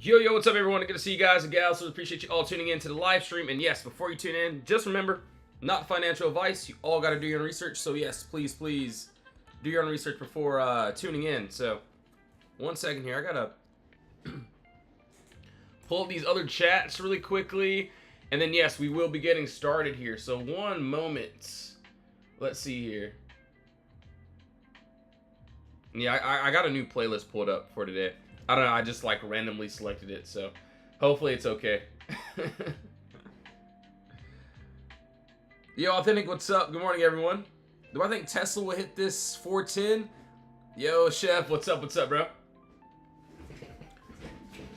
Yo, what's up, everyone? Good to see you guys and gals. So appreciate you all tuning in to the live stream. And yes, before you tune in, just remember, not financial advice. You all got to do your own research. So yes, please do your own research before tuning in. So, one second here. I got to pull up these other chats really quickly. And then, yes, we will be getting started here. So, one moment. Let's see here. Yeah, I got a new playlist pulled up for today. I don't know, I just like randomly selected it, so hopefully it's okay. Yo, Authentic, what's up? Good morning, everyone. Do I think Tesla will hit this 410? Yo, Chef, what's up, bro?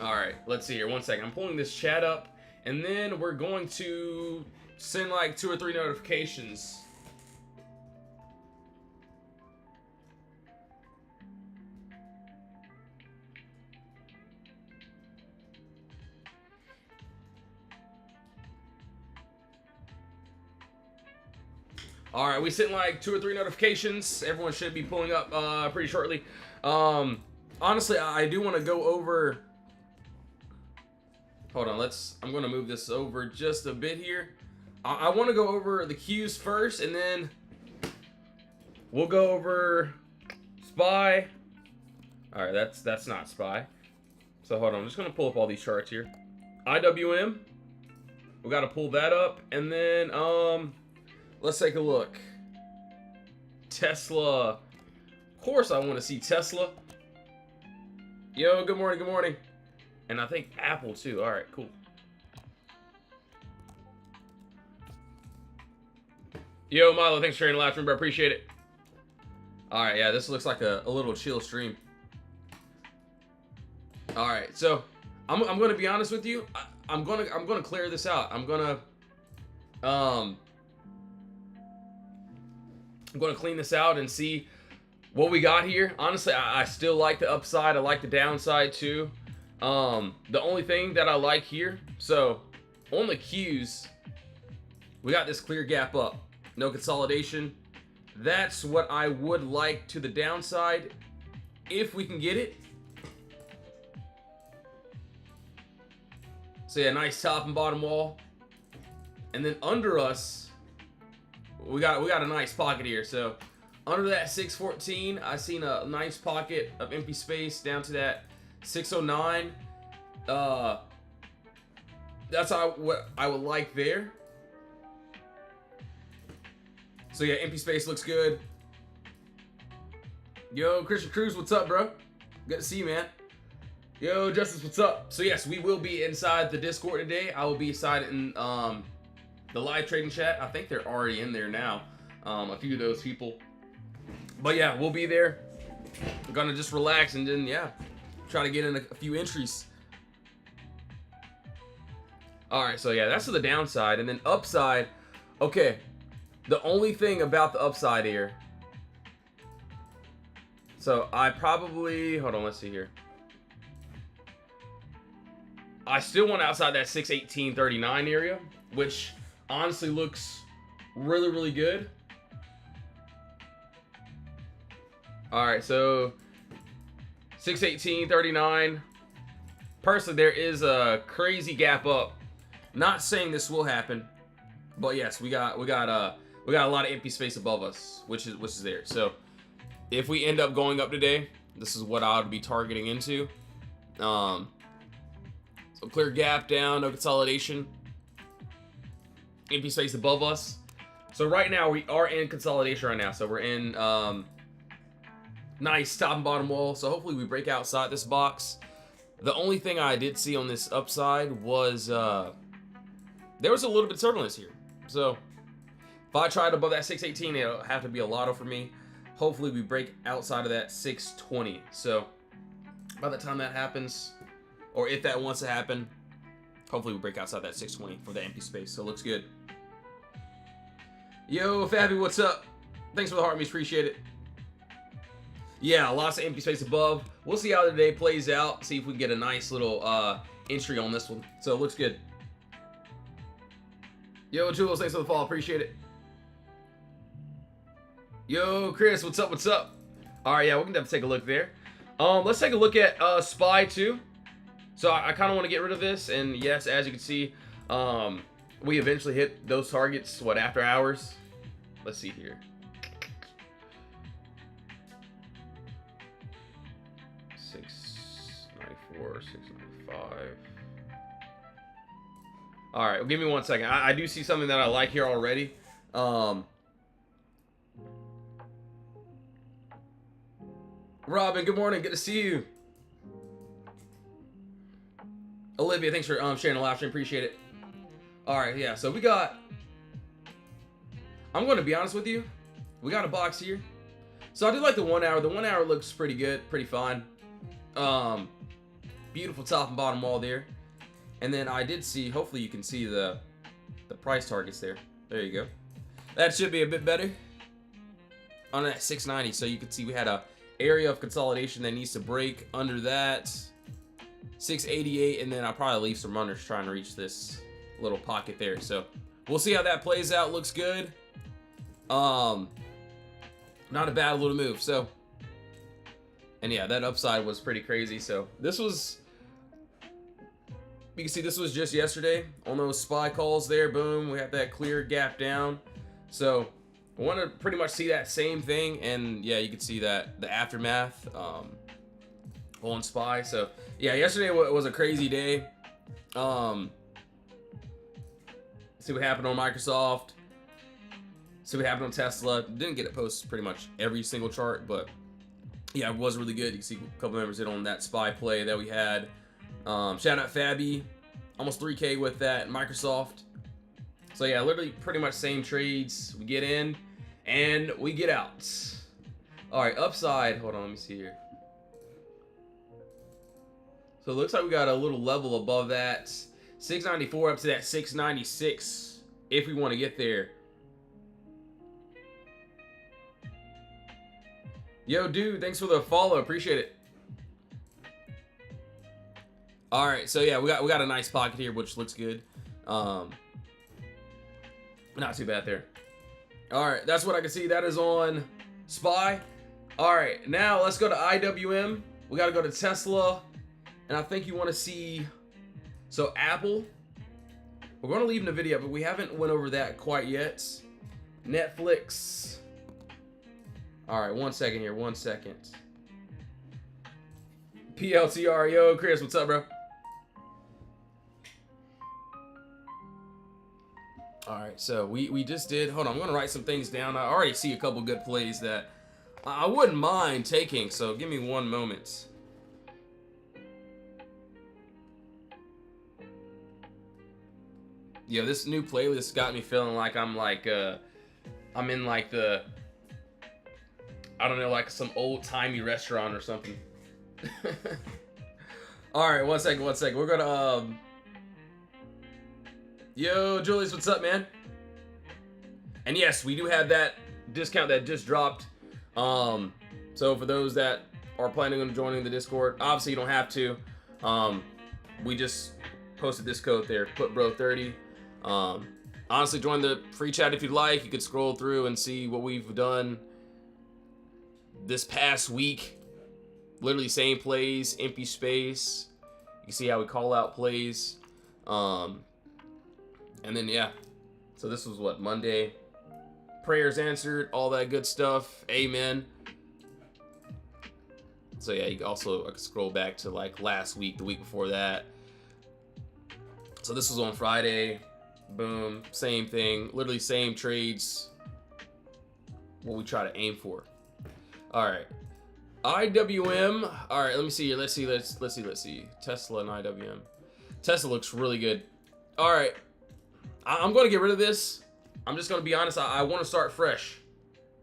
Alright, let's see here, one second. I'm pulling this chat up, and then we're going to send like 2 or 3 notifications. All right, we sent like 2 or 3 notifications. Everyone should be pulling up pretty shortly. Honestly, I do want to go over. Hold on, I'm going to move this over just a bit here. I want to go over the cues first, and then we'll go over SPY. All right, that's not SPY. So hold on, I'm just going to pull up all these charts here. IWM, we got to pull that up, and then let's take a look. Tesla. Of course I want to see Tesla. Yo, good morning, good morning. And I think Apple too. All right, cool. Yo, Milo, thanks for sharing the live stream, bro. Appreciate it. All right, yeah, this looks like a little chill stream. All right, so I'm going to be honest with you. I'm going to clear this out. I'm going to clean this out and see what we got here. Honestly, I still like the upside. I like the downside too. The only thing that I like here, so on the Qs, we got this clear gap up. No consolidation. That's what I would like to the downside if we can get it. So yeah, nice top and bottom wall. And then under us, we got a nice pocket here. So under that 614, I seen a nice pocket of empty space down to that 609. That's what I would like there. So yeah, empty space looks good. Yo, Christian Cruz, what's up, bro? Good to see you, man. Yo, Justice, what's up? So yes, we will be inside the Discord today. I will be inside in the live trading chat. I think they're already in there now. A few of those people. But yeah, we'll be there. We're gonna just relax and then yeah, try to get in a few entries. All right, so yeah, that's to the downside. And then upside, okay, the only thing about the upside here, so I probably, hold on, let's see here. I still want outside that 618.39 area, which honestly looks really, really good. All right, so 618.39. Personally, there is a crazy gap up. Not saying this will happen, but yes, we got a lot of empty space above us, which is there. So if we end up going up today, this is what I would be targeting into. So clear gap down, no consolidation. Empty space above us. So right now we are in consolidation right now. So we're in nice top and bottom wall. So hopefully we break outside this box. The only thing I did see on this upside was there was a little bit of turbulence here. So if I tried above that 618, it'll have to be a lotto for me. Hopefully we break outside of that 620. So by the time that happens, or if that wants to happen, hopefully we break outside that 620 for the empty space. So it looks good. Yo, Fabi, what's up? Thanks for the heart, me. Appreciate it. Yeah, lots of empty space above. We'll see how the day plays out. See if we can get a nice little entry on this one. So it looks good. Yo, Jules, thanks for the follow. Appreciate it. Yo, Chris, what's up? What's up? All right, yeah, we can definitely take a look there. Let's take a look at SPY too. So I kind of want to get rid of this, and yes, as you can see, we eventually hit those targets, what, after hours? Let's see here. 694, 695. All right, well, give me 1 second. I do see something that I like here already. Robin, good morning. Good to see you. Olivia, thanks for sharing the live stream. Appreciate it. All right, yeah. So we got. I'm going to be honest with you. We got a box here. So I do like the 1 hour. The 1 hour looks pretty good, pretty fine. Beautiful top and bottom wall there. And then I did see. Hopefully you can see the price targets there. There you go. That should be a bit better. On that 690, so you can see we had a area of consolidation that needs to break under that 688, and then I'll probably leave some runners trying to reach this little pocket there. So we'll see how that plays out. Looks good. Not a bad little move. So, and yeah, that upside was pretty crazy. So this was, you can see this was just yesterday on those SPY calls there. Boom, we have that clear gap down. So I want to pretty much see that same thing, and yeah, you can see that the aftermath on SPY. So yeah, yesterday was a crazy day. See what happened on Microsoft. See what happened on Tesla. Didn't get it posted pretty much every single chart, but yeah, it was really good. You can see a couple members hit on that SPY play that we had. Shout out Fabi, almost 3K with that Microsoft. So yeah, literally pretty much same trades. We get in and we get out. All right, upside. Hold on, let me see here. So it looks like we got a little level above that 694 up to that 696 if we want to get there. Yo, dude, thanks for the follow. Appreciate it. All right, so yeah, we got a nice pocket here, which looks good. Not too bad there. All right, that's what I can see. That is on SPY. All right, now let's go to IWM. We got to go to Tesla, and I think you want to see. So Apple, we're going to leave in the video, but we haven't went over that quite yet. Netflix. All right, 1 second here. 1 second. PLTR, yo, Chris, what's up, bro? All right, so we just did. Hold on, I'm gonna write some things down. I already see a couple good plays that I wouldn't mind taking. So give me 1 moment. Yeah, this new playlist got me feeling like I'm in like the, I don't know, like some old timey restaurant or something. All right, 1 second. We're gonna yo, Julius, what's up, man? And yes, we do have that discount that just dropped. So for those that are planning on joining the Discord, obviously you don't have to. We just posted this code there, PutBro30. Honestly, join the free chat if you'd like. You could scroll through and see what we've done this past week. Literally same plays, empty space. You can see how we call out plays. And then yeah, so this was what, Monday. Prayers answered, all that good stuff. Amen. So yeah, you can also, I can scroll back to like last week, the week before that. So this was on Friday. Boom, same thing, literally same trades. What we try to aim for. All right, IWM. All right, let me see here. Let's see. Tesla and IWM. Tesla looks really good. All right, I'm going to get rid of this. I'm just going to be honest. I want to start fresh.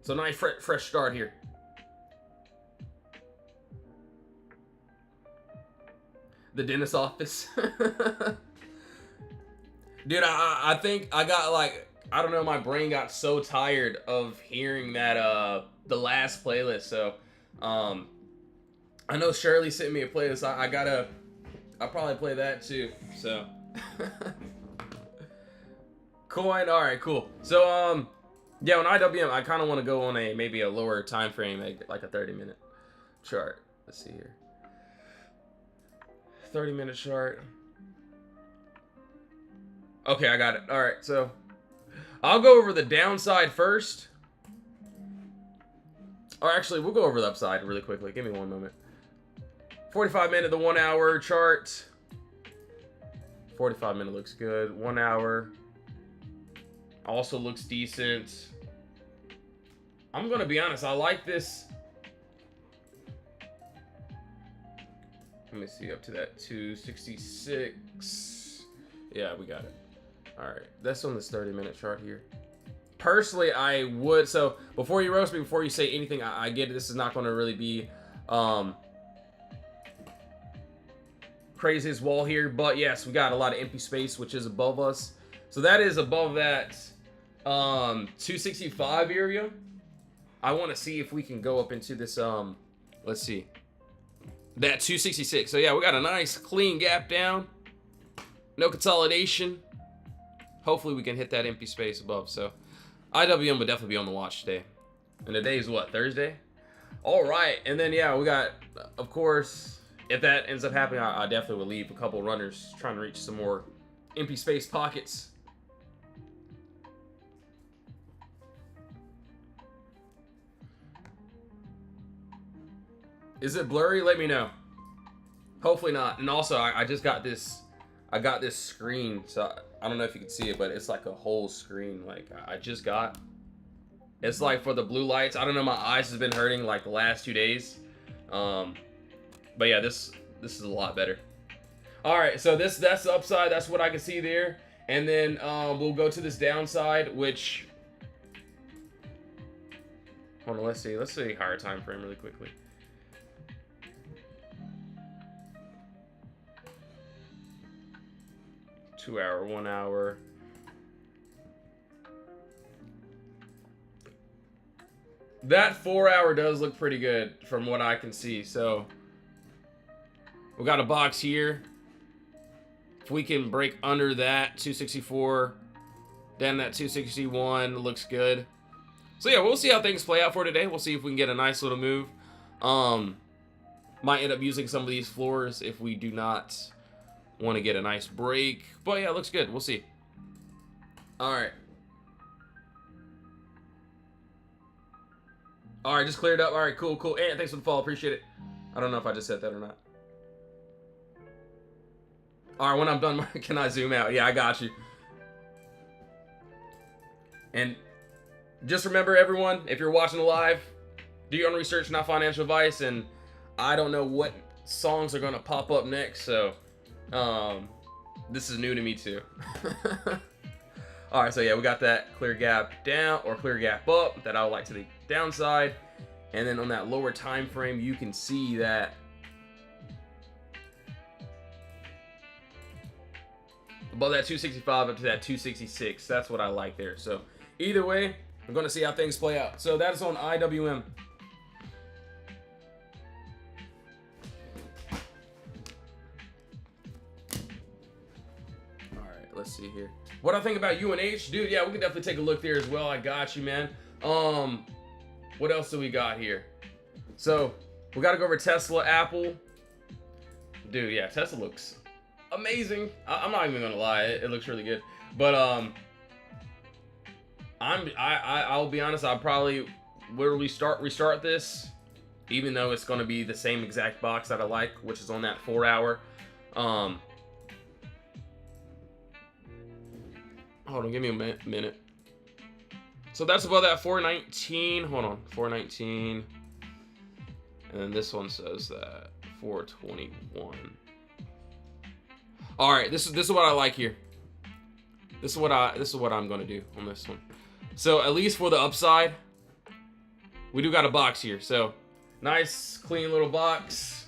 So nice fresh start here. The dentist office. Dude, I think I got like, I don't know, my brain got so tired of hearing that the last playlist. So I know Shirley sent me a playlist. I'll probably play that too. So coin. All right, cool. So yeah, on IWM, I kind of want to go on maybe a lower time frame, like a 30-minute chart. Let's see here. 30-minute chart. Okay, I got it. All right, so I'll go over the downside first. Or actually, we'll go over the upside really quickly. Give me one moment. 45-minute, the 1 hour chart. 45-minute looks good. 1 hour also looks decent. I'm going to be honest. I like this. Let me see, up to that 266. Yeah, we got it. All right, that's on this 30-minute chart here. Personally, I would, so before you roast me, before you say anything, I get it. This is not going to really be craziest wall here, but yes, we got a lot of empty space, which is above us. So that is above that 265 area. I want to see if we can go up into this, let's see, that 266. So yeah, we got a nice clean gap down. No consolidation. Hopefully we can hit that empty space above. So IWM would definitely be on the watch today. And today is what, Thursday? All right, and then yeah, we got, of course, if that ends up happening, I definitely will leave a couple runners trying to reach some more empty space pockets. Is it blurry? Let me know. Hopefully not. And also, I just got this, I got this screen, so I don't know if you can see it, but it's like a whole screen, like I just got. It's like for the blue lights. I don't know, my eyes has been hurting like the last 2 days. But yeah, this is a lot better. All right, so that's the upside. That's what I can see there. And then we'll go to this downside, which, hold on, let's see higher time frame really quickly. Two hour, 1 hour. That 4 hour does look pretty good from what I can see. So we got a box here. If we can break under that 264, then that 261 looks good. So yeah, we'll see how things play out for today. We'll see if we can get a nice little move. Might end up using some of these floors if we do not want to get a nice break. But yeah, it looks good. We'll see. All right. All right, just cleared up. All right, cool. And thanks for the follow. Appreciate it. I don't know if I just said that or not. All right, when I'm done, can I zoom out? Yeah, I got you. And just remember, everyone, if you're watching live, do your own research, not financial advice. And I don't know what songs are going to pop up next, so this is new to me too. All right, so yeah, we got that clear gap down or clear gap up that I would like to the downside. And then on that lower time frame, you can see that above that 265 up to that 266. That's what I like there. So either way, we're going to see how things play out. So that is on IWM. All right, let's see here. What I think about UNH, dude, yeah, we can definitely take a look there as well. I got you, man. What else do we got here? So we got to go over Tesla, Apple. Dude, yeah, Tesla looks amazing. I'm not even gonna lie, it looks really good. But I'll be honest, I'll probably will restart this, even though it's gonna be the same exact box that I like, which is on that 4 hour. Hold on, give me a minute. So that's above that 419. Hold on, 419. And then this one says that 421. All right, this is what I like here. This is what I'm gonna do on this one. So at least for the upside, we do got a box here. So nice, clean little box.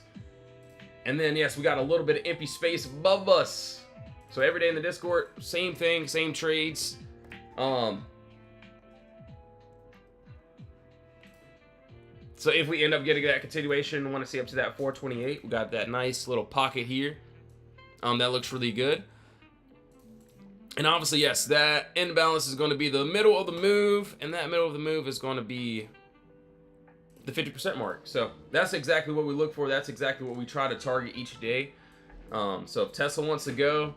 And then yes, we got a little bit of empty space above us. So every day in the Discord, same thing, same trades. So if we end up getting that continuation, want to see up to that 428. We got that nice little pocket here. That looks really good. And obviously, yes, that imbalance is going to be the middle of the move, and that middle of the move is going to be the 50% mark. So that's exactly what we look for. That's exactly what we try to target each day. So if Tesla wants to go,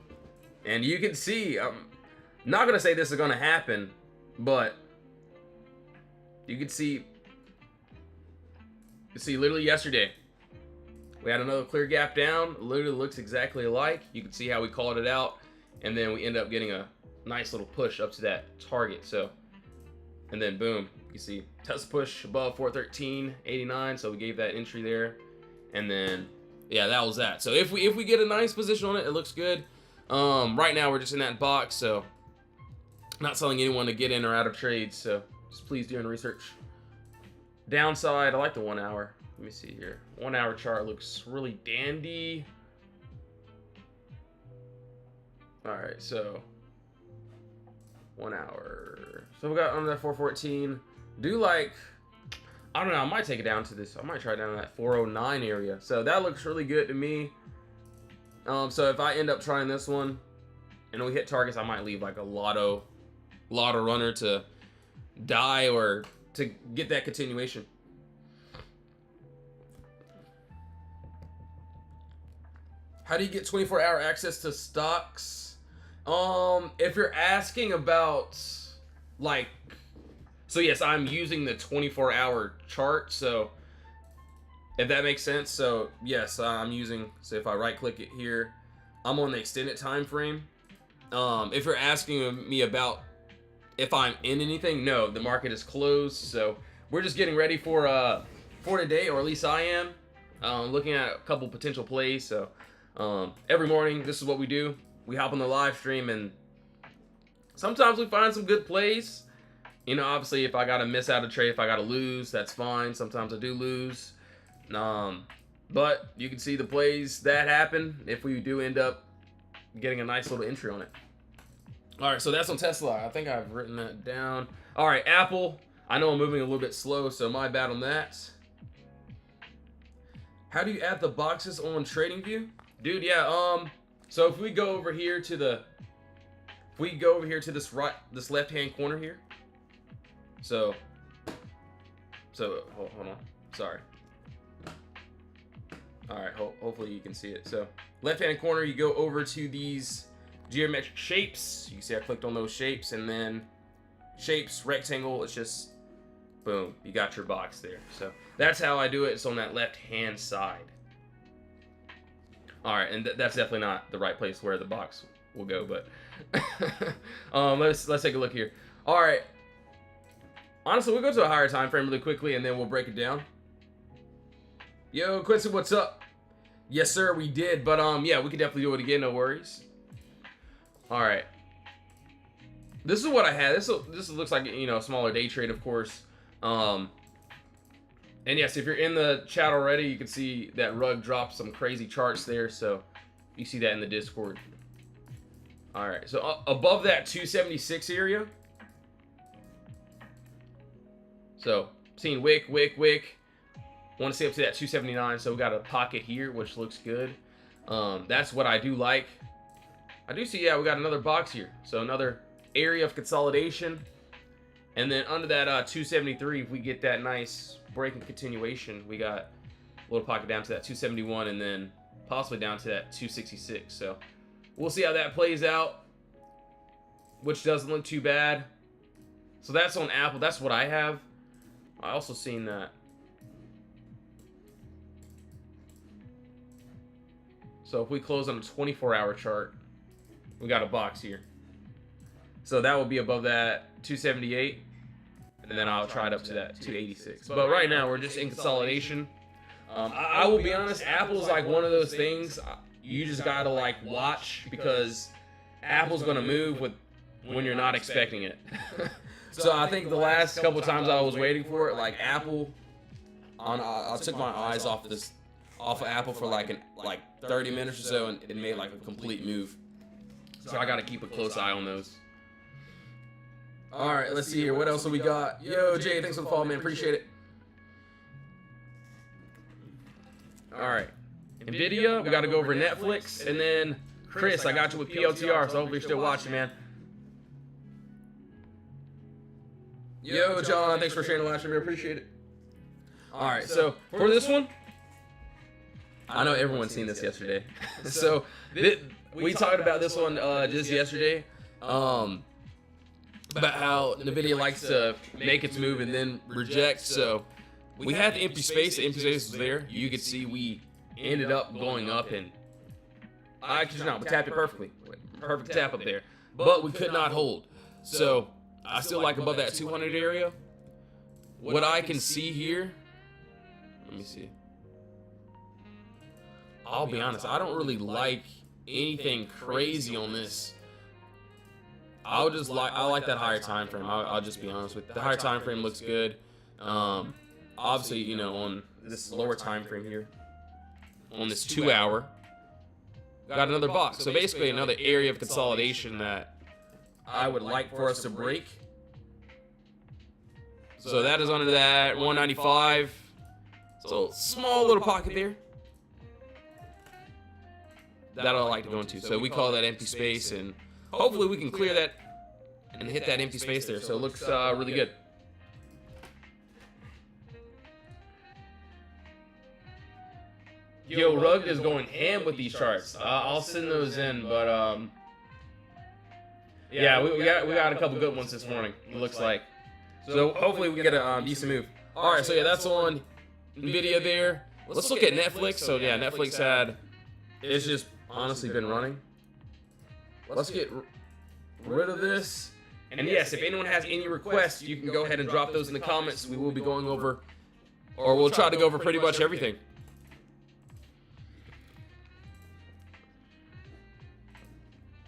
and you can see, I'm not gonna say this is gonna happen, but you can see literally yesterday we had another clear gap down. Literally looks exactly alike. You can see how we called it out, and then we end up getting a nice little push up to that target. So, and then boom, you see Tesla push above 413.89. So we gave that entry there, and then yeah, that was that. So if we get a nice position on it, it looks good. Right now we're just in that box, so not telling anyone to get in or out of trades. So just please do your research. Downside, I like the 1 hour. Let me see here. 1 hour chart looks really dandy. All right, so 1 hour. So we got under that 414. Do like, I don't know, I might take it down to this. I might try it down to that 409 area. So that looks really good to me. So if I end up trying this one and we hit targets, I might leave like a lotto runner to die or to get that continuation. How do you get 24-hour access to stocks? If you're asking about like, so yes, I'm using the 24-hour chart. So if that makes sense. So yes, I'm using, so if I right click it here, I'm on the extended time frame. If you're asking me about if I'm in anything, no, the market is closed. So we're just getting ready for today, or at least I am. Looking at a couple potential plays. So every morning, this is what we do. We hop on the live stream, and sometimes we find some good plays. You know, obviously, if I got to miss out a trade, if I got to lose, that's fine. Sometimes I do lose. But you can see the plays that happen if we do end up getting a nice little entry on it. All right, so that's on Tesla. I think I've written that down. All right, Apple. I know I'm moving a little bit slow, so my bad on that. How do you add the boxes on TradingView? Dude, yeah, so if we go over here to this left-hand corner here. So hold on. Sorry. All right, hopefully you can see it. So left-hand corner, you go over to these geometric shapes. You can see I clicked on those shapes, and then shapes, rectangle, it's just boom, you got your box there. So that's how I do it. It's on that left-hand side. All right, and that's definitely not the right place where the box will go, but let's take a look here. All right, honestly, we'll go to a higher time frame really quickly, and then we'll break it down. Yo, Quincy, what's up? Yes, sir, we did, but yeah, we can definitely do it again, no worries. All right, this is what I had. This looks like, you know, a smaller day trade, of course. And yes, if you're in the chat already, you can see that Rug dropped some crazy charts there. So you see that in the Discord. All right, so above that 276 area. So seeing wick. Want to see up to that 279. So we got a pocket here, which looks good. That's what I do like. I do see, yeah, we got another box here. So another area of consolidation. And then under that 273, if we get that nice break and continuation, we got a little pocket down to that 271, and then possibly down to that 266. So we'll see how that plays out, which doesn't look too bad. So that's on Apple. That's what I have. I also seen that. So if we close on a 24-hour chart, we got a box here. So that will be above that 278, and then I'll try it up to that 286. But right now we're just in consolidation. I will be honest, Apple's like one of those things you just gotta like watch, because Apple's gonna move when you're not expecting it. So I think the last couple of times I was waiting for it, like Apple, I took my eyes off of Apple for like 30 minutes or so, and it made like a complete move. So I gotta keep a close eye on those. All right, let's see here. What else have we got? Yo, Jay, thanks for the follow, man. Appreciate it. All right. NVIDIA, we got to go over Netflix. And then, Chris, I got you with POTR, so hopefully you're still watching, man. Yo, John, thanks for sharing the live stream. I appreciate it. All right, so for this one, I know everyone's seen this yesterday. So we talked about this one just yesterday. About how NVIDIA likes to make its move and then reject. So we had the empty space. The empty space was there. You could see we ended up going up, and I kid you not, we tapped it perfectly. Perfect tap up there. But we could not hold. So I still like above that 200 area. What I can see here, let me see. I'll be honest, I don't really like anything crazy on this. I like that higher time frame. I'll just be honest with you. The higher time frame looks good. Obviously, you know, on this lower time frame here, on this 2 hour, got another box. So basically another area of consolidation that I would like for us to break. So that is under that 195. So small little pocket there that I like to go into. So we call that empty space, and hopefully we can clear that and hit that empty space there. So it looks really good. Yo, Rugged is going ham with these charts. I'll send those in, but yeah, we got a couple good ones this morning. It looks like. So hopefully we get a decent move. All right, so yeah, that's on NVIDIA there. Let's look at Netflix. So yeah, Netflix it's just honestly been running. Let's get rid of this. And yes, if anyone has any requests, you can go ahead and drop those in the comments. We will be going over, or we'll try to go over pretty much everything.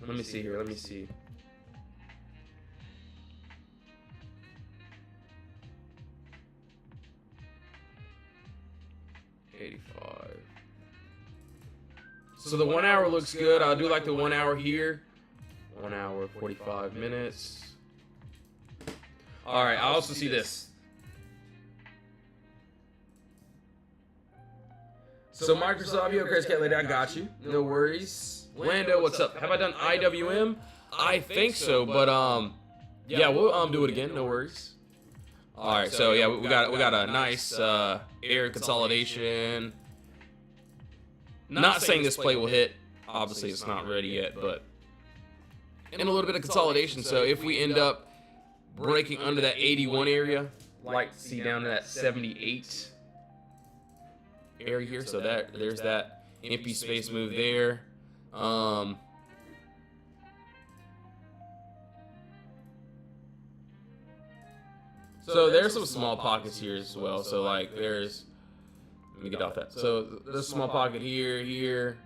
Let me see here. Let me see. So the 1 hour looks good. I do like the 1 hour here. 1 hour, 45 minutes. All right, I also see this. So Microsoft, yo, Chris Cat Lady, I got you. No worries. Lando, what's up? Have I done IWM? I think so, but yeah, we'll do it again. No worries. All right, so yeah, we got a nice air consolidation. Not saying this play will hit. Obviously, it's not ready yet, but and a little bit of consolidation. So if we end up breaking under that 81 area, like to see down to that 78 area here. So there's that empty space move there. So there's some small pockets here as well. So like let me get off that. So there's a small pocket here, here,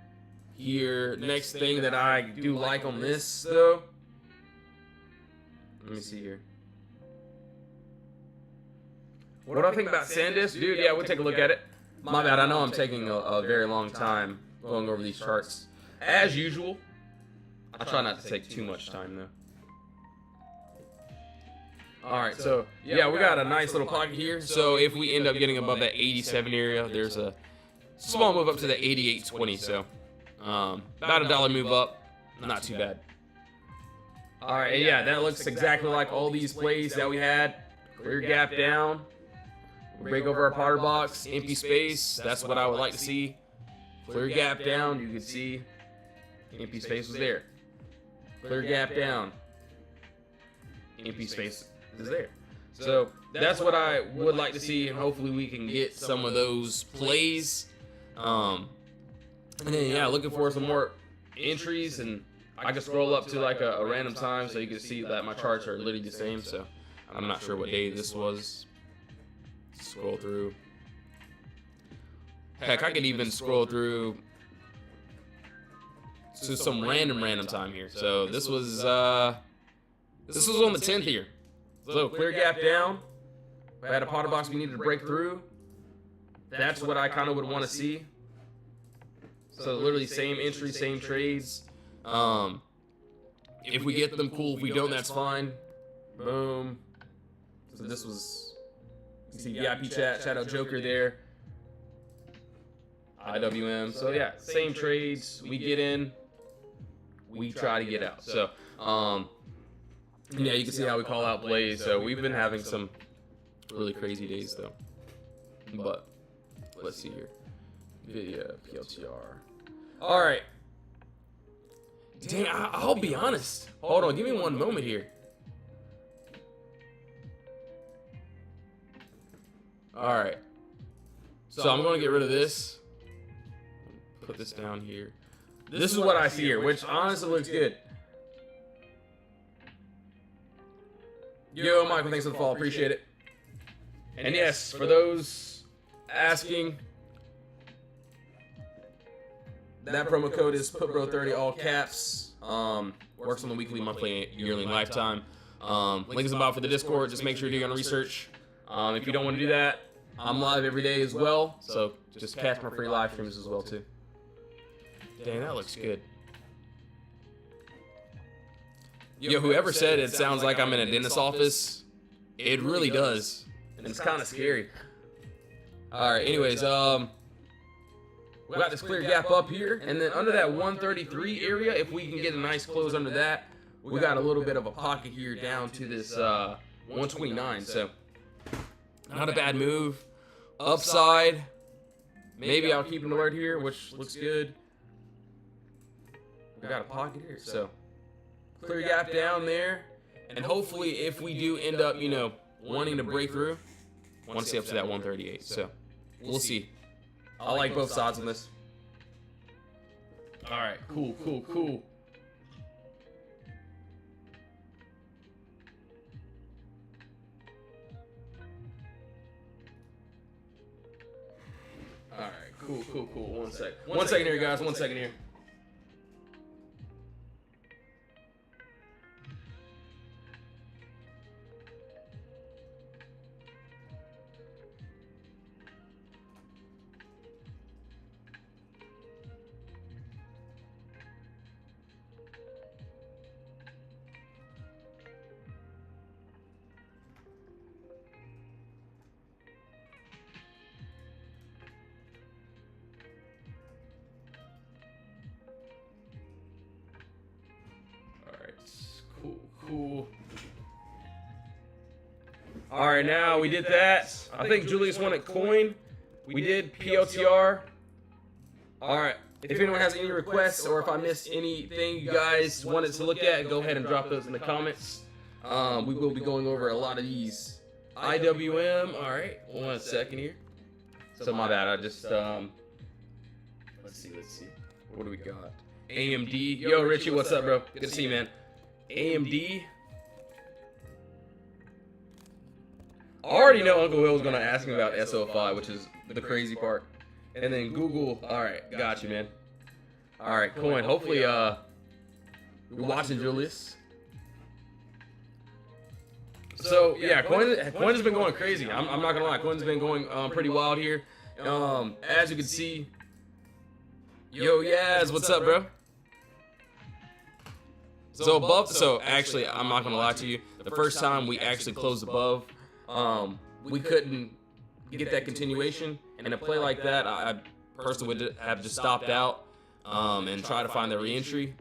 here. Next thing that I do like on this though, let me see here. What do I think about SanDisk? Dude, yeah, we'll take a look at it. My bad, I know I'm taking a very long time going over these charts. As usual, I try not to take too much time though. Alright, so yeah, we got a nice little pocket here. So if we end up getting above that 87 area, there's a small move up to the 88.20. So about $1 move up, not too bad. Alright, yeah, that looks exactly like all these plays that we had. Clear gap down. Break over our Potter box, empty space. That's what I would like to see. Clear gap down, you can see empty space was there. Clear gap down, empty space is there. So that's what I would like to see, and hopefully we can get some of those plays. And then yeah, looking for some more entries, and I can scroll up to like a random time so you can see that my charts are literally the same. So I'm not sure what day this was. Scroll through. Heck, I could even scroll through to some random time here. So this was on the 10th here. So clear gap down. If I had a Potter box we needed to break through, that's what I kind of would want to see. So literally same entry, same trades. If we get them, cool. If we don't, that's fine. Boom. So this was. You see VIP chat, shout out Joker there. IWM. So yeah, same trades. We get in, we try to get out. So yeah, you can see how we call out plays. So we've been having some really crazy days though. But let's see here. Video, PLTR. All right. Dang, I'll be honest. Hold on, give me one moment here. All right. So I'm going to get rid of this. Put this down here. This is what I see here, which honestly looks good. Yo, Michael, thanks for the follow. Appreciate it. And yes, for those asking, that promo code is PUTBRO30, all caps. Works on the weekly, monthly, yearly, and lifetime. Link is about for the Discord. Just make sure you do your own research. If you don't want to do that, I'm live every day as well. So just catch my free live streams as well too. Dang, that looks good. Yo, whoever said it sounds like I'm in a dentist's office, it really does. And it's kind of scary. All right, anyways, we got this clear gap up here, and then under that 133 area, if we can get a nice close under that, we got a little bit of a pocket here down to this 129. So not a bad move. Upside, maybe I'll keep an alert here, which looks good. We got a pocket here, so clear gap down there, and hopefully if we do end up, you know, wanting to break through, I want to see up to that 138. So we'll see. I like both sides on this. All right, cool. All right, cool. 1 sec. 1 second here, guys. 1 second here. Cool. All right, now we did that. I think Julius wanted coin. We did POTR. All right. If anyone has any requests or if I missed anything you guys wanted to look at, go ahead and drop those in the comments. We will be going over a lot of these IWM. All right, 1 second here. So my bad. I just let's see. What do we got? AMD. Yo, Richie, what's up, bro? Good to see you, man. AMD. I already know Uncle Will was gonna ask me about SOFI, which is the crazy part. And then Google. All right, got you, man. All right, coin. Hopefully, you're watching, Julius. So yeah, coin has been going crazy. I'm not gonna lie, coin's been going pretty wild here. As you can see. Yo, Yaz, what's up, bro? So above, so actually, I'm not gonna lie to you. The first time we actually closed above, we couldn't get that continuation. And a play like that, I personally would have just stopped out and try to find the re-entry.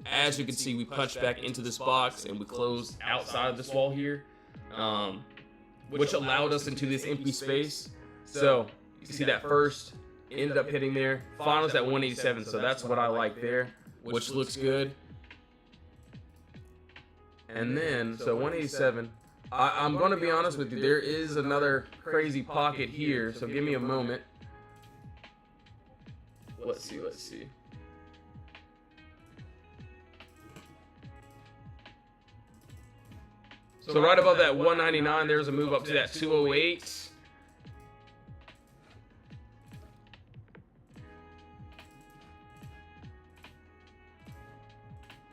As you can see, we punched back into this box and we closed outside of this wall here, which allowed us into this empty space. So you see that first ended up hitting there. Finals at 187, so that's what I like there, which looks good. And then, so 187, I'm going to be honest with you, there is another crazy pocket here, so give me a moment. Let's see. So right above that 199, there's a move up to that 208.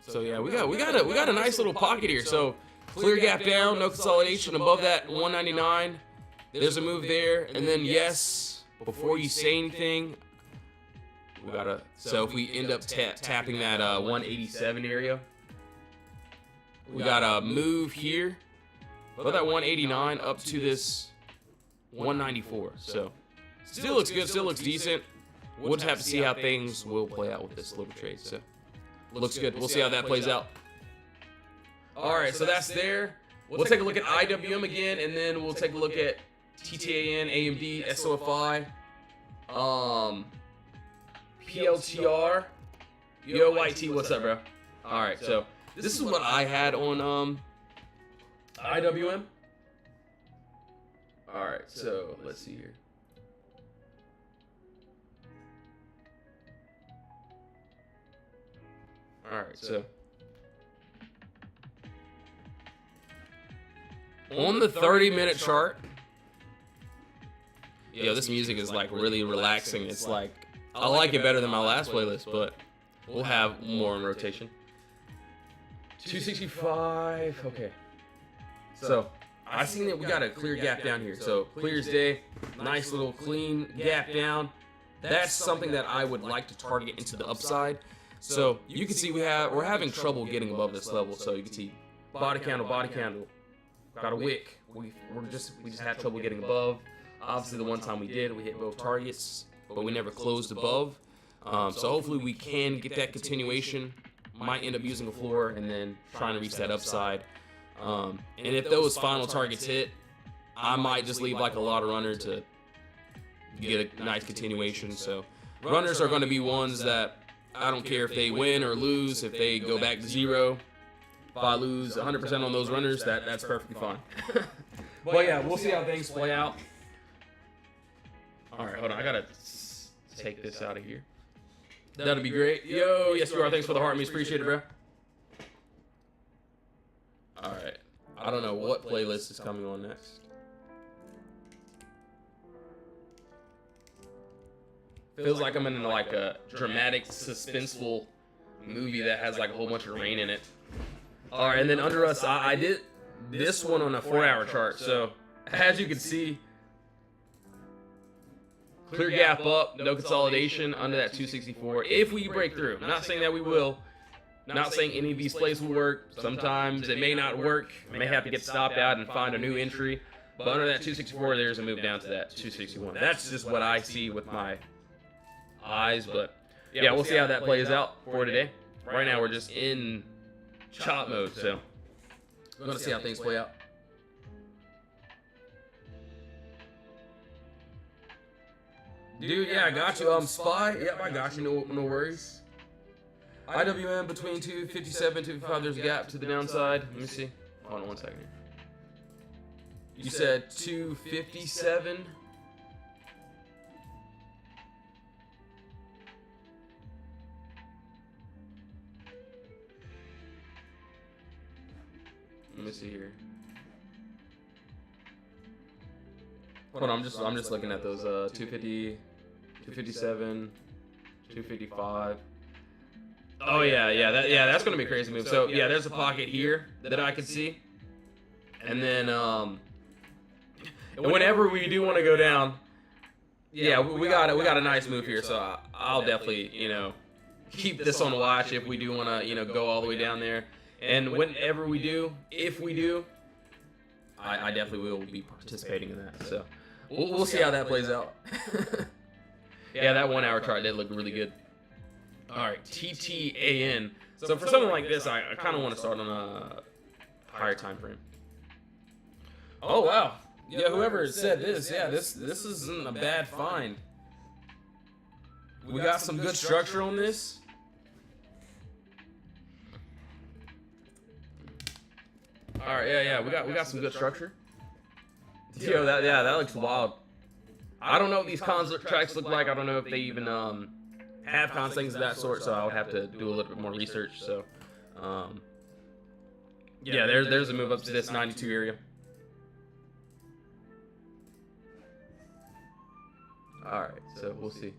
So yeah, we got a nice little pocket here. So clear gap down, no consolidation above that 199. There's a move there, and then yes, before you say anything, we gotta. So if we end up tapping that 187 area, we got a move here, above that 189 up to this 194. So still looks good, still looks decent. We'll just have to see how things will play out with this little trade. So. Looks good. We'll see how that plays out. All right, so that's there. We'll take a look at IWM again, and then we'll take a look at TTAN, AMD, SOFI. PLTR. Yo, YT, what's up, bro? All right, so this is what I had on IWM. All right, so let's see here. All right, so on the 30-minute chart, yo, this music is like really relaxing. It's like, I like it better than my last playlist, but we'll have more in rotation. 265, okay. So I seen that we got a clear gap down here. So clear as day, nice little clean gap down. That's something that I would like to target into the upside. So you can see we're having trouble getting above this level. So you can see body candle, got a wick. We just had trouble getting above. Obviously, the one time we did, we hit both targets, but we never closed above. So hopefully we can get that continuation. Might end up using a floor and then trying to reach that upside. And if those final targets hit, I might just leave like a lot of runner to get a nice continuation. So runners are going to be ones that I don't care if they win or lose, if they go back to zero. If I lose 100% on those runners, that's perfectly fine. But yeah, we'll see how things play out. All right, hold on. I got to take this out of here. That'll be great. Yo, yes, you are. Thanks for the heart, means appreciate it, bro. All right. I don't know what playlist is coming on next. Feels like I'm in like a dramatic, suspenseful movie that has like a whole bunch of rain in it. All right, and then under us, I did this one on a 4-hour chart. So as you can see, clear gap up, no consolidation under that 264. If we break through, I'm not saying that we will. Not saying any of these plays will work. Sometimes it may not work. I may have to get stopped out and find a new entry. But under that 264, there's a move down to that 261. That's just what I see with my eyes. But yeah, we'll see how that plays out for today. Right now, we're just in chop mode, so we're gonna see how things play out. Dude, yeah, I got you. Spy, yep, I got you. No worries. IWM between 257, 255. There's a gap to the downside. Let me see. Hold on one second here. You said 257. Let me see here. Hold on, I'm just looking at those 250, 257, 255. Oh yeah, that's gonna be a crazy move. So yeah, there's a pocket here that I can see, and then whenever we do want to go down, yeah, we got a nice move here. So I'll definitely keep this on watch if we do want to go all the way down there. And whenever we do, if we do, I definitely will be participating in that. So we'll see how that plays out. Yeah, that 1-hour chart did look really good. All right, TTAN. So for something like this, I kind of want to start on a higher time frame. Oh wow, yeah. Whoever said this, yeah, this isn't a bad find. We got some good structure on this. All right, yeah, we got some good structure. Yo, that looks wild. I don't know what these contracts look like. I don't know if they even have things of that sort. So I would have to do a little bit more research. So, yeah, there's a move up to this 92 area. All right, so we'll see.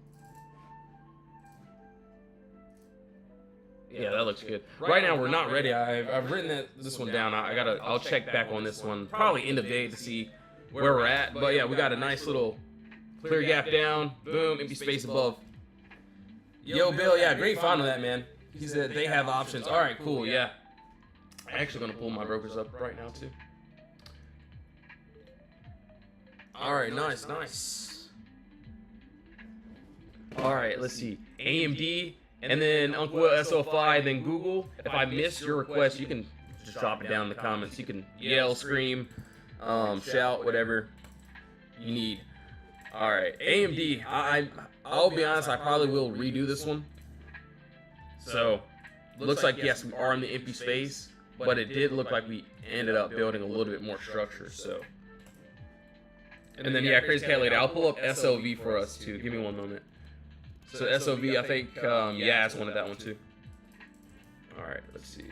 Yeah, that looks good. Right now we're not ready. I've written this one down. I'll check back on this one probably end of day to see where we're at. But yeah, we got a nice little clear gap down. Boom, empty space above. Yo, Bill, yeah, great find on that, man. He said they have options. All right, cool, yeah. I'm actually gonna pull my brokers up right now too. All right, nice. All right, let's see. AMD. And then Uncle Will SOFI, then Google. If I missed your request, you can just drop it down in the comments. You can yell, scream, shout, whatever you need. All right, AMD. I'll be honest, I probably will redo this one. So, looks like yes, we are in the empty space, but it did look like we ended up building a little bit more structure. So, and then yeah, Crazy Cat Lady. I'll pull up SOV for us too. Give me one moment. So SOV, I think Yas wanted that one too. All right, let's see.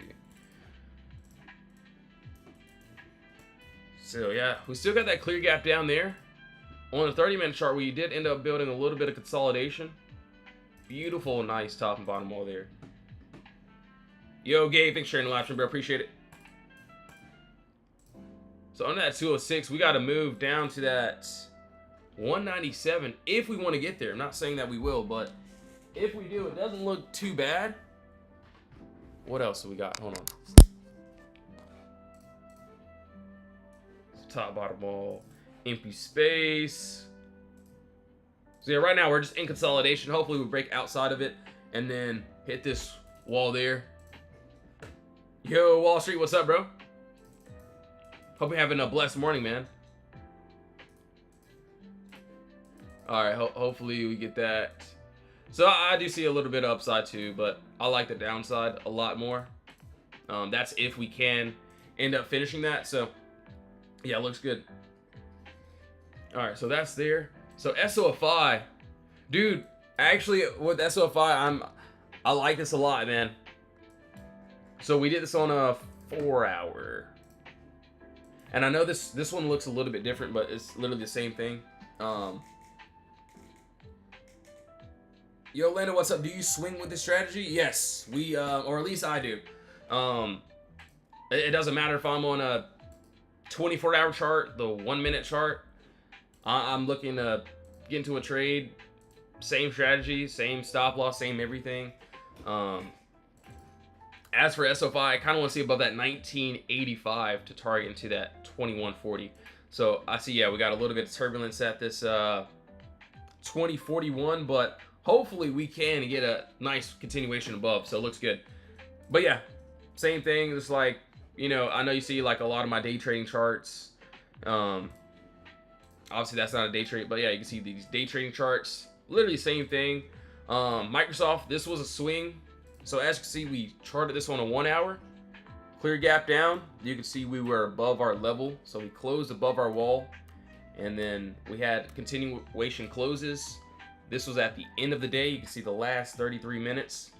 So yeah, we still got that clear gap down there. On the 30-minute chart, we did end up building a little bit of consolidation. Beautiful, nice top and bottom wall there. Yo, Gabe, thanks for sharing the live stream, bro. Appreciate it. So under that 206, we got to move down to that 197 if we want to get there. I'm not saying that we will, but if we do, it doesn't look too bad. What else do we got? Hold on. Top, bottom wall, empty space. So yeah, right now we're just in consolidation. Hopefully we break outside of it and then hit this wall there. Yo, Wall Street, what's up, bro? Hope you're having a blessed morning, man. All right, hopefully we get that. So I do see a little bit of upside too, but I like the downside a lot more. That's if we can end up finishing that. So yeah, looks good. All right, so that's there. So SOFI, dude, actually with SOFI, I like this a lot, man. So we did this on a 4-hour. And I know this one looks a little bit different, but it's literally the same thing. Yo, Lando, what's up? Do you swing with this strategy? Yes, we, or at least I do. It doesn't matter if I'm on a 24-hour chart, the 1-minute chart. I'm looking to get into a trade. Same strategy, same stop loss, same everything. As for SOFI, I kind of want to see above that 1985 to target into that 2140. So I see, yeah, we got a little bit of turbulence at this 2041, but hopefully we can get a nice continuation above. So it looks good. But yeah, same thing. It's like, you know, I know you see like a lot of my day trading charts. Obviously that's not a day trade, but yeah, you can see these day trading charts. Literally same thing. Microsoft, this was a swing. So as you can see, we charted this on a 1-hour. Clear gap down. You can see we were above our level. So we closed above our wall. And then we had continuation closes. This was at the end of the day. You can see the last 33 minutes.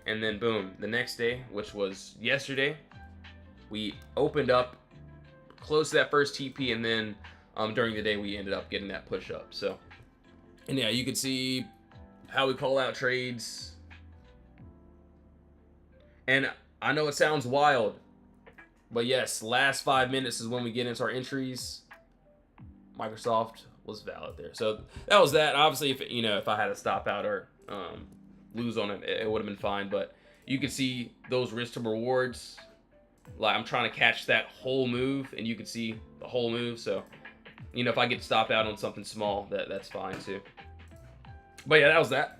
And then boom, the next day, which was yesterday, we opened up close to that first TP, and then during the day we ended up getting that push up. So, and yeah, you can see how we call out trades. And I know it sounds wild, but yes, last 5 minutes is when we get into our entries. Microsoft was valid there. So that was that. Obviously, if if I had to stop out or lose on it, it would have been fine. But you can see those risk to rewards. Like I'm trying to catch that whole move, and you can see the whole move. So, if I get stopped out on something small, that's fine too. But yeah, that was that.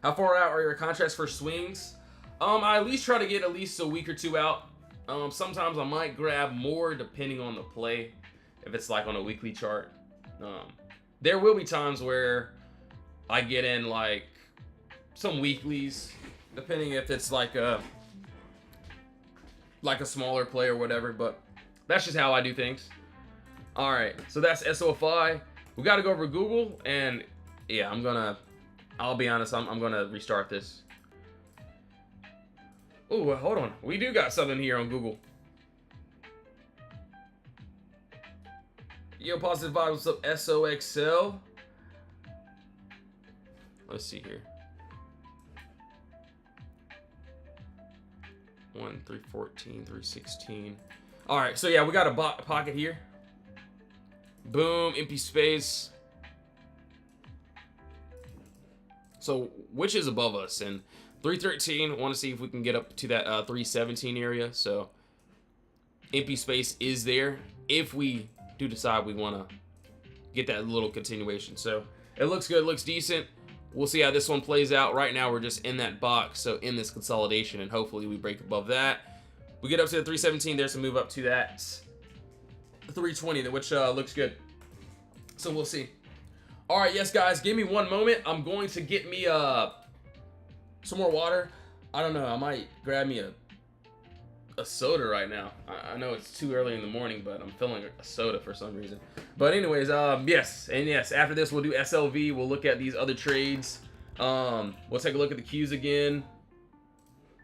How far out are your contracts for swings? I at least try to get at least a week or two out. Sometimes I might grab more depending on the play, if it's like on a weekly chart. There will be times where I get in like some weeklies, depending if it's like a smaller play or whatever, but that's just how I do things. All right, so that's SOFI. We got to go over Google, and yeah, I'll be honest, I'm gonna restart this. Oh, hold on. We do got something here on Google. Yo, positive vibes of SOXL. Let's see here. 1, 314, 316. All right, so yeah, we got a pocket here. Boom, empty space. So which is above us? And 313, want to see if we can get up to that 317 area. So empty space is there if we do decide we want to get that little continuation. So it looks good, looks decent. We'll see how this one plays out. Right now we're just in that box, so in this consolidation, and hopefully we break above that. We get up to the 317, there's a move up to that 320, which looks good. So we'll see. All right, yes, guys, give me one moment. I'm going to get me some more water. I don't know. I might grab me a soda right now. I know it's too early in the morning, but I'm feeling a soda for some reason. But anyways, yes, and yes, after this we'll do SLV. We'll look at these other trades. We'll take a look at the queues again.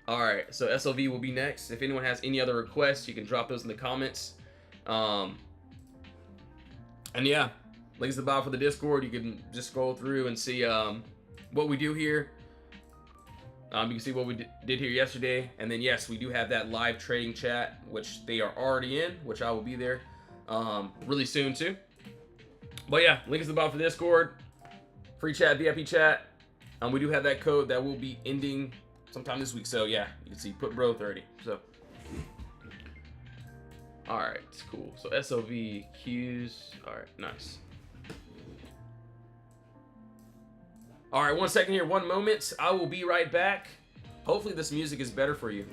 All right, so SLV will be next. If anyone has any other requests, you can drop those in the comments. And yeah, links at the bottom for the Discord. You can just scroll through and see what we do here. You can see what we did here yesterday. And then, yes, we do have that live trading chat, which they are already in, which I will be there really soon, too. But, yeah, link is at the bottom for the Discord. Free chat, VIP chat. We do have that code that will be ending sometime this week. So, yeah, you can see put bro 30. So, all right, cool. So, SLV queues. All right, nice. All right, 1 second here, 1 moment. I will be right back. Hopefully this music is better for you.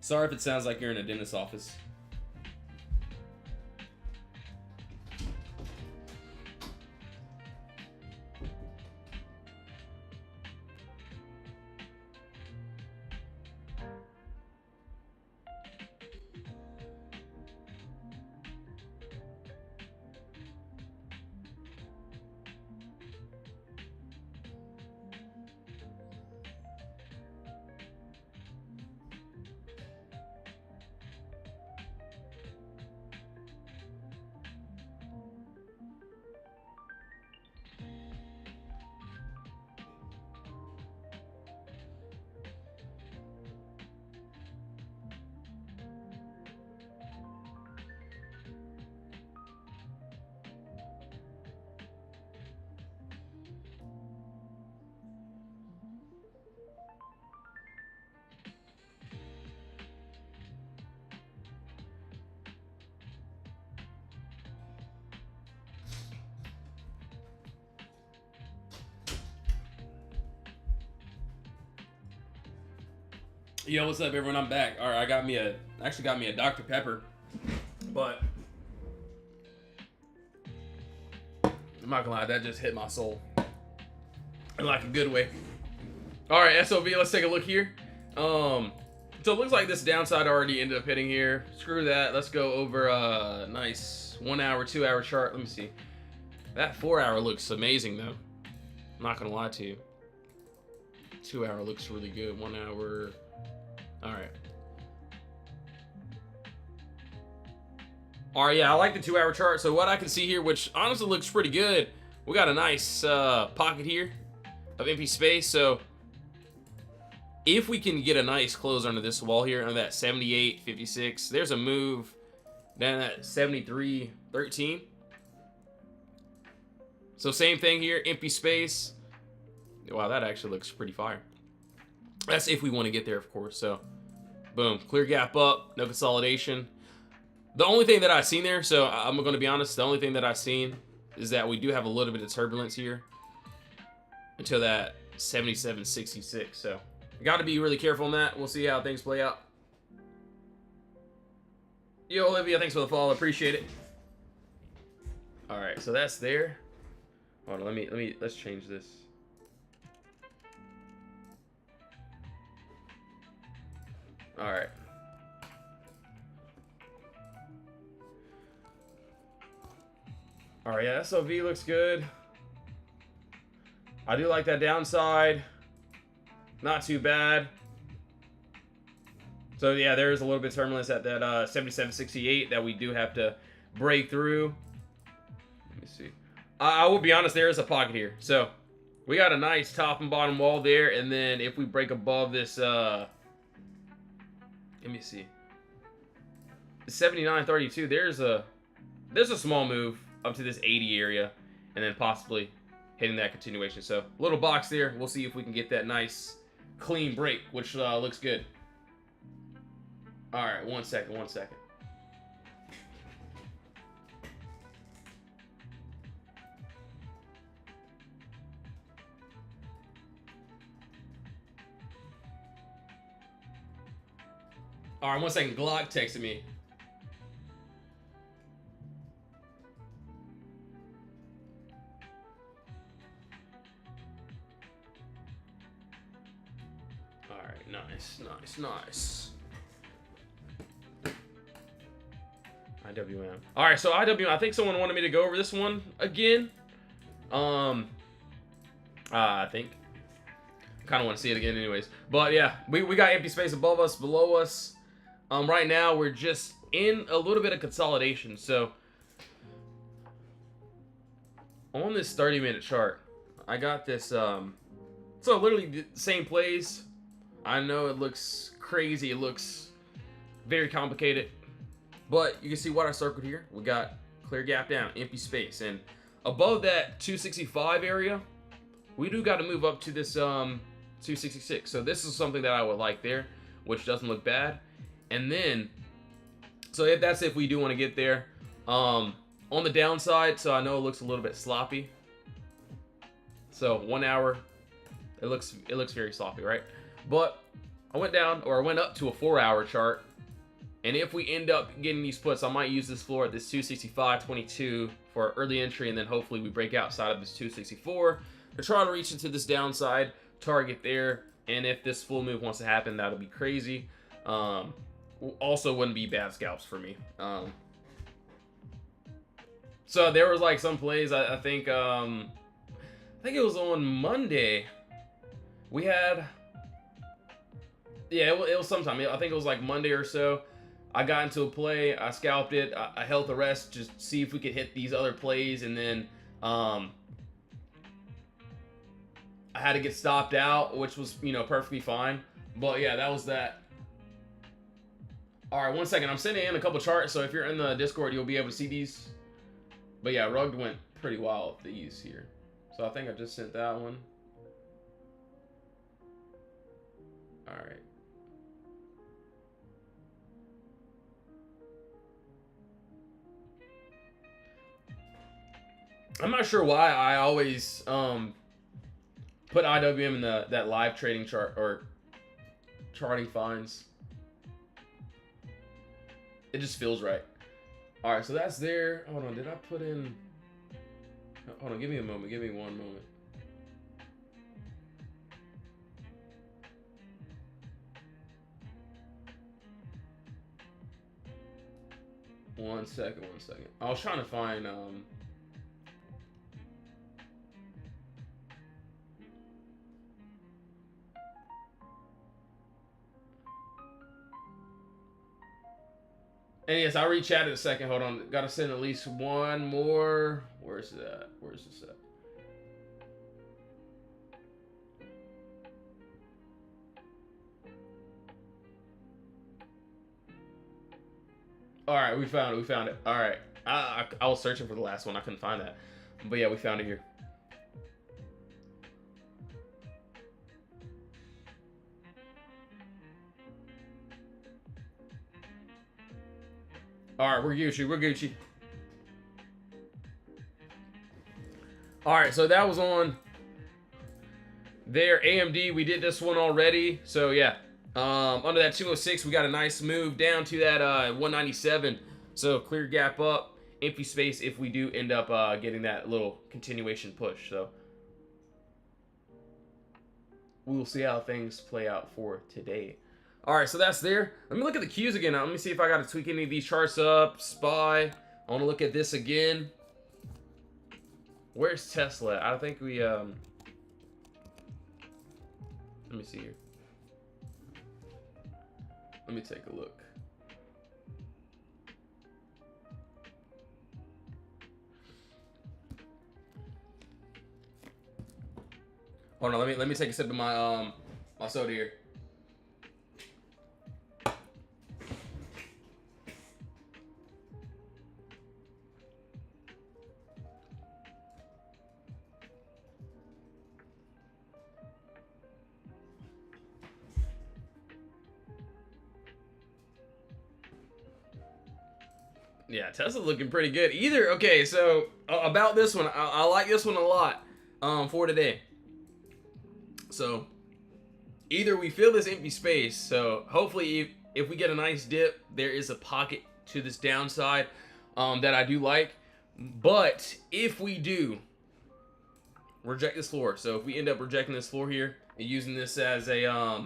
Sorry if it sounds like you're in a dentist's office. Yo, what's up, everyone? I'm back. All right, I actually got me a Dr. Pepper, but I'm not gonna lie, that just hit my soul in like a good way. All right, SOV, let's take a look here. So it looks like this downside already ended up hitting here. Screw that. Let's go over a nice 1 hour, 2 hour chart. Let me see. That 4 hour looks amazing though. I'm not gonna lie to you. 2 hour looks really good. 1 hour. All right. All right, yeah, I like the 2 hour chart. So what I can see here, which honestly looks pretty good, we got a nice pocket here of empty space. So if we can get a nice close under this wall here, under that 78.56, there's a move down at 73.13. So same thing here, empty space. Wow, that actually looks pretty fire. That's if we want to get there, of course. So, boom, clear gap up, no consolidation. The only thing that I've seen there, so I'm going to be honest, the only thing that I've seen is that we do have a little bit of turbulence here until that 77.66. So, you got to be really careful on that. We'll see how things play out. Yo, Olivia, thanks for the follow. Appreciate it. All right, so that's there. Hold on, let's change this. All right. All right, yeah, SOV looks good. I do like that downside. Not too bad. So yeah, there is a little bit of turbulence at that 77.68 that we do have to break through. Let me see. I will be honest, there is a pocket here. So we got a nice top and bottom wall there, and then if we break above this let me see. 79.32. There's a small move up to this 80 area, and then possibly hitting that continuation. So little box there. We'll see if we can get that nice clean break, which looks good. All right, 1 second. All right, 1 second. Glock texted me. right, nice, nice, nice. IWM. All right, so IWM. I think someone wanted me to go over this one again. I think. Kind of want to see it again, anyways. But yeah, we got empty space above us, below us. Right now we're just in a little bit of consolidation. So on this 30-minute chart, I got this. So literally the same plays. I know it looks crazy. It looks very complicated. But you can see what I circled here. We got clear gap down, empty space. And above that 265 area, we do got to move up to this 266. So this is something that I would like there, which doesn't look bad. And then, so if we do want to get there. On the downside, so I know it looks a little bit sloppy. So 1 hour, it looks very sloppy, right? But I went up to a 4-hour chart. And if we end up getting these puts, I might use this floor at this 265.22 for early entry, and then hopefully we break outside of this 264 to try to reach into this downside target there. And if this full move wants to happen, that'll be crazy. Also wouldn't be bad scalps for me. So there was like some plays. I think it was on Monday. We had, yeah, it was sometime. I think it was like Monday or so. I got into a play, I scalped it, I held the rest, just see if we could hit these other plays, and then I had to get stopped out, which was, perfectly fine. But yeah, that was that. All right, 1 second. I'm sending in a couple charts, so if you're in the Discord, you'll be able to see these. But yeah, Rugged went pretty wild with these here. So I think I just sent that one. All right. I'm not sure why I always put IWM in that live trading chart or charting finds. It just feels right. All right, so that's there. Hold on, did I put in? Hold on, give me a moment. Give me one moment. One second. I was trying to find and yes, I'll re-chat in a second. Hold on. Gotta send at least one more. Where's that? Where's this at? All right, we found it. All right. I was searching for the last one. I couldn't find that. But yeah, we found it here. All right, we're Gucci. All right, so that was on there. AMD, we did this one already. So yeah, under that 206, we got a nice move down to that 197. So clear gap up, empty space if we do end up getting that little continuation push. So we will see how things play out for today. All right, so that's there. Let me look at the Qs again now. Let me see if I got to tweak any of these charts up. SPY. I want to look at this again. Where's Tesla? I think we let me see here. Let me take a look. Hold on, let me take a sip of my my soda here. Yeah, Tesla's looking pretty good. Okay, so about this one, I like this one a lot for today. So either we fill this empty space, so hopefully if we get a nice dip, there is a pocket to this downside that I do like. But if we do reject this floor, so if we end up rejecting this floor here and using this as a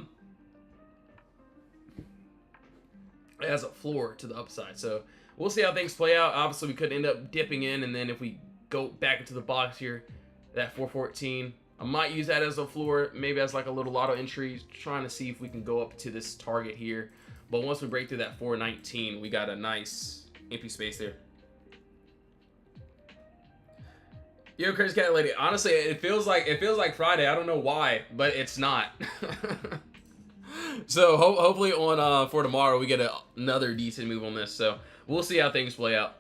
it has a floor to the upside. So we'll see how things play out. Obviously, we could end up dipping in, and then if we go back into the box here, that 414, I might use that as a floor, maybe as like a little lotto entry, trying to see if we can go up to this target here. But once we break through that 419, we got a nice empty space there. Yo, Crazy Cat Lady, honestly, it feels like Friday. I don't know why, but it's not. So hopefully on for tomorrow we get another decent move on this. So we'll see how things play out.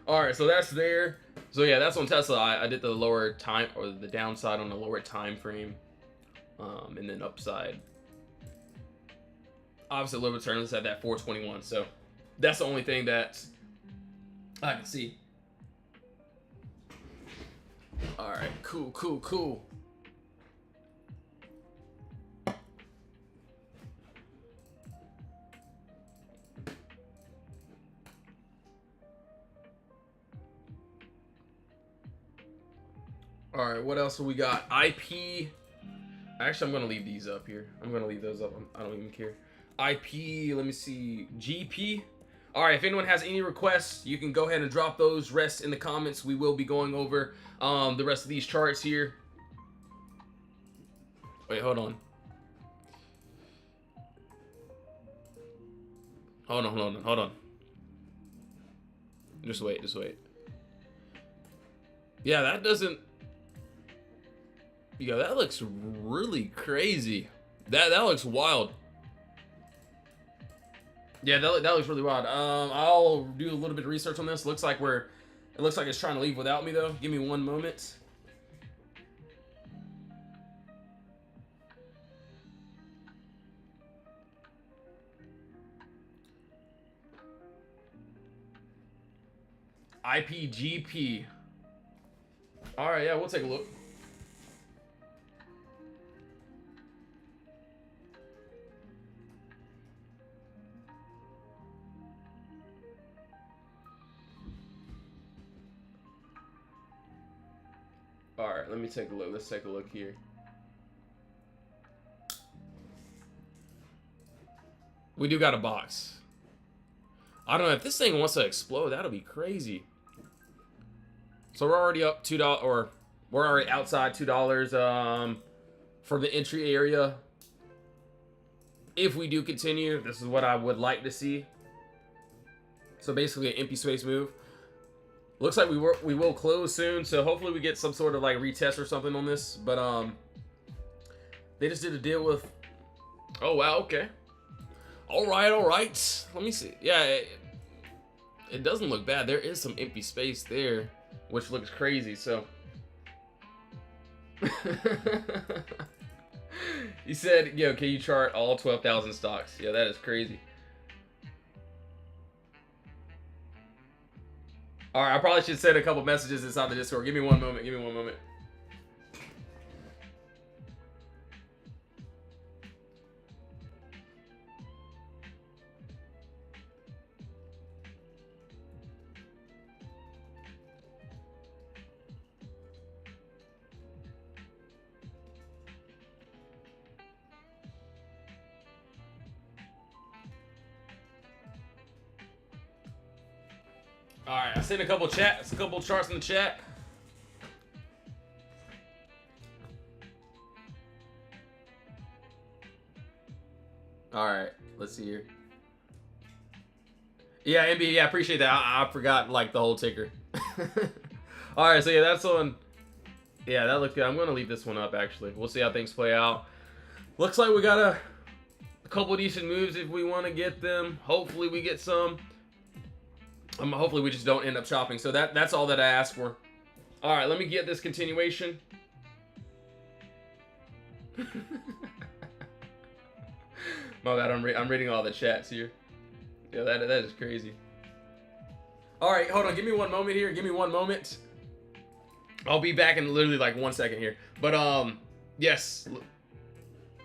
All right, so that's there. So yeah, that's on Tesla. I did the lower time, or the downside on the lower time frame, and then upside. Obviously, a little bit turnless at that 421. So that's the only thing that I can see. All right, cool. All right, what else we got? IP. Actually, I'm gonna leave these up here. I'm gonna leave those up. I don't even care. IP. Let me see. GP. All right. If anyone has any requests, you can go ahead and drop those. Rest in the comments. We will be going over the rest of these charts here. Wait, hold on. Hold on. Just wait. Yeah, that doesn't. Yo, that looks really crazy. That looks wild. Yeah, that looks really wild. I'll do a little bit of research on this. It looks like it's trying to leave without me though. Give me one moment. IPGP. All right, yeah, we'll take a look. All right, let me take a look. Let's take a look here. We do got a box. I don't know if this thing wants to explode. That'll be crazy. So we're already up $2, or we're already outside $2 for the entry area. If we do continue, this is what I would like to see. So basically an empty space move. Looks like we will close soon, so hopefully we get some sort of like retest or something on this. But they just did a deal with. Oh wow, okay. All right. Let me see. Yeah, it doesn't look bad. There is some empty space there, which looks crazy. So he said, "Yo, can you chart all 12,000 stocks?" Yeah, that is crazy. All right, I probably should send a couple messages inside the Discord. Give me one moment. All right, I sent a couple charts in the chat. All right, let's see here. Yeah, NBA, yeah, appreciate that. I forgot like the whole ticker. All right, so yeah, that's on. Yeah, that looked good. I'm gonna leave this one up actually. We'll see how things play out. Looks like we got a couple decent moves if we want to get them. Hopefully we get some. Hopefully we just don't end up chopping. So that's all that I asked for. All right, let me get this continuation. My bad, I'm reading all the chats here. Yeah, that is crazy. All right, hold on. Give me one moment here. Give me one moment. I'll be back in literally like 1 second here. But yes.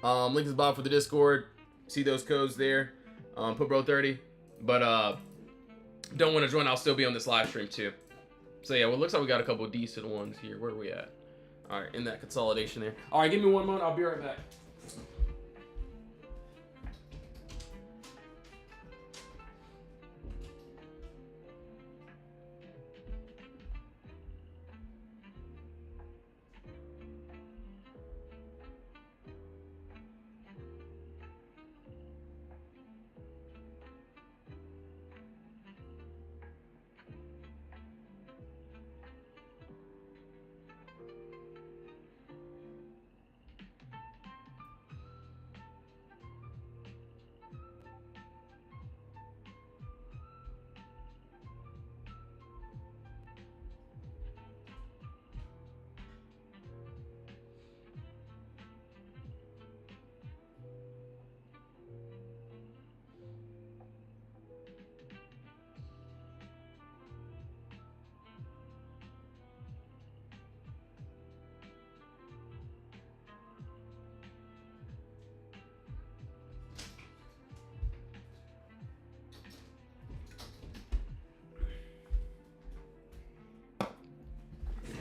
Link is above for the Discord. See those codes there. Put bro 30. But don't want to join, I'll still be on this live stream too. So yeah, well, it looks like we got a couple decent ones here. Where are we at? All right, in that consolidation there. All right, give me one moment. I'll be right back.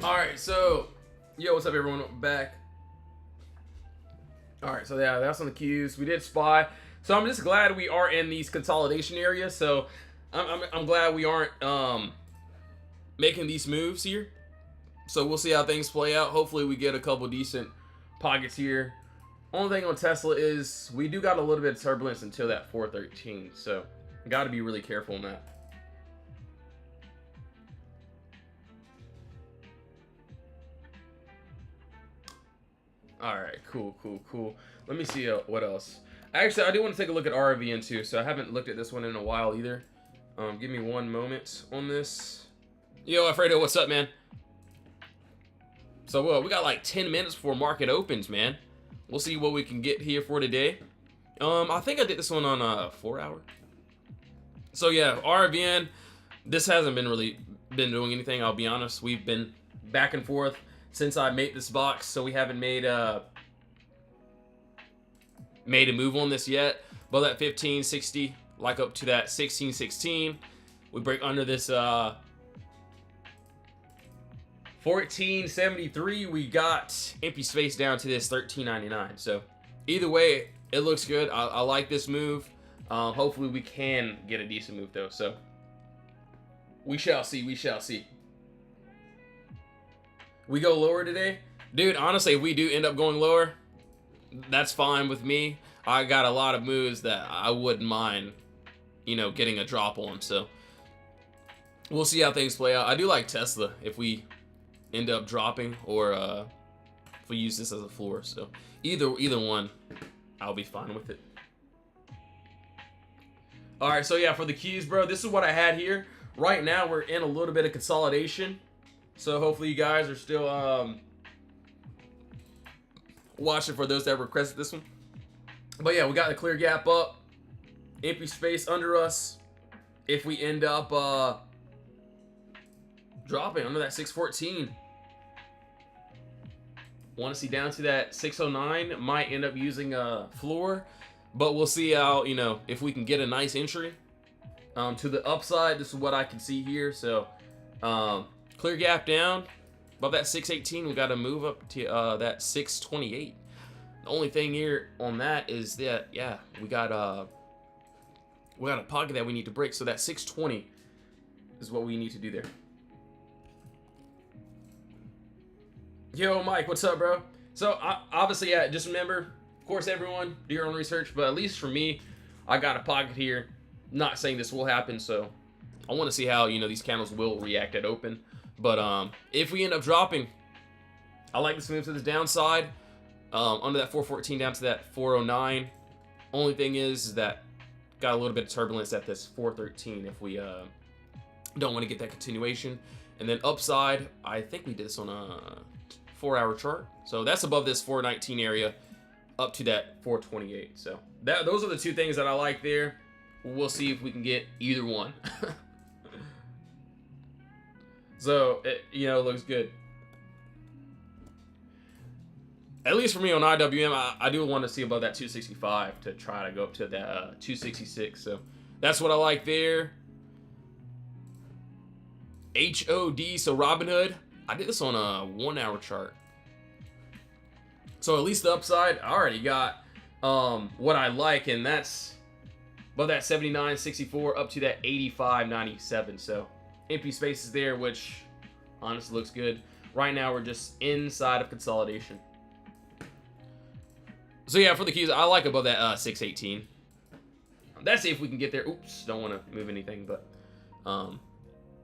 All right, so yo, what's up, everyone? Back. All right, so yeah, that's on the cues. We did spy, so I'm just glad we are in these consolidation areas. So I'm glad we aren't making these moves here. So we'll see how things play out. Hopefully, we get a couple decent pockets here. Only thing on Tesla is we do got a little bit of turbulence until that 413, so got to be really careful on that. All right, cool. Let me see what else. Actually, I do want to take a look at RVN too, so I haven't looked at this one in a while either. Give me one moment on this. Yo, Alfredo, what's up, man? So, we got like 10 minutes before market opens, man. We'll see what we can get here for today. I think I did this one on a 4 hour. So yeah, RVN, this hasn't been really been doing anything, I'll be honest. We've been back and forth since I made this box, so we haven't made a move on this yet. But that 1560, like up to that 1616, we break under this 1473, we got empty space down to this 1399. So either way, it looks good. I like this move. Hopefully we can get a decent move though. So we shall see. We go lower today, dude. Honestly, if we do end up going lower, that's fine with me. I got a lot of moves that I wouldn't mind, getting a drop on. So we'll see how things play out. I do like Tesla if we end up dropping, or if we use this as a floor. So either one, I'll be fine with it. All right, so yeah, for the keys, bro, this is what I had here. Right now, we're in a little bit of consolidation. So hopefully you guys are still watching for those that requested this one. But yeah, we got the clear gap up, empty space under us. If we end up dropping under that 614, want to see down to that 609, might end up using a floor, but we'll see how, if we can get a nice entry to the upside. This is what I can see here. So clear gap down above that 618, we got to move up to that 628. The only thing here on that is that, yeah, we got a pocket that we need to break. So that 620 is what we need to do there. Yo, Mike, what's up, bro? So obviously, yeah, just remember, of course, everyone do your own research, but at least for me, I got a pocket here. Not saying this will happen, so I want to see how these candles will react at open. But if we end up dropping, I like this move to the downside, under that 414 down to that 409. Only thing is that got a little bit of turbulence at this 413 if we don't want to get that continuation. And then upside, I think we did this on a 4-hour chart, so that's above this 419 area up to that 428. So those are the two things that I like there. We'll see if we can get either one. So it looks good, at least for me on IWM. I do want to see above that 265 to try to go up to that 266. So that's what I like there. HOD, so Robinhood, I did this on a 1-hour chart. So at least the upside, I already got what I like, and that's above that 79.64 up to that 85.97. So empty spaces there, which honestly looks good. Right now, we're just inside of consolidation. So yeah, for the keys, I like above that 618. That's if we can get there. Oops, don't want to move anything, but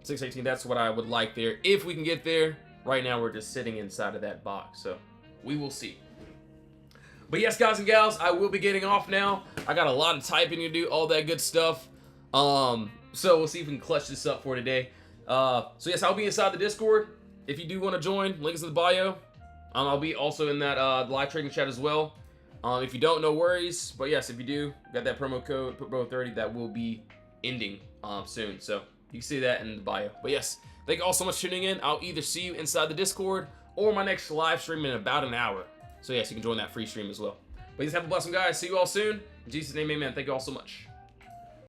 618, that's what I would like there. If we can get there, right now we're just sitting inside of that box. So we will see. But yes, guys and gals, I will be getting off now. I got a lot of typing to do, all that good stuff. So we'll see if we can clutch this up for today. So yes, I'll be inside the Discord. If you do want to join, links in the bio. I'll be also in that live trading chat as well. If you don't, no worries. But yes, if you do, got that promo code POTTERBOX30 that will be ending soon. So you can see that in the bio. But yes, thank you all so much for tuning in. I'll either see you inside the Discord or my next live stream in about an hour. So yes, you can join that free stream as well. But just have a blessing, guys. See you all soon. In Jesus' name, amen. Thank you all so much.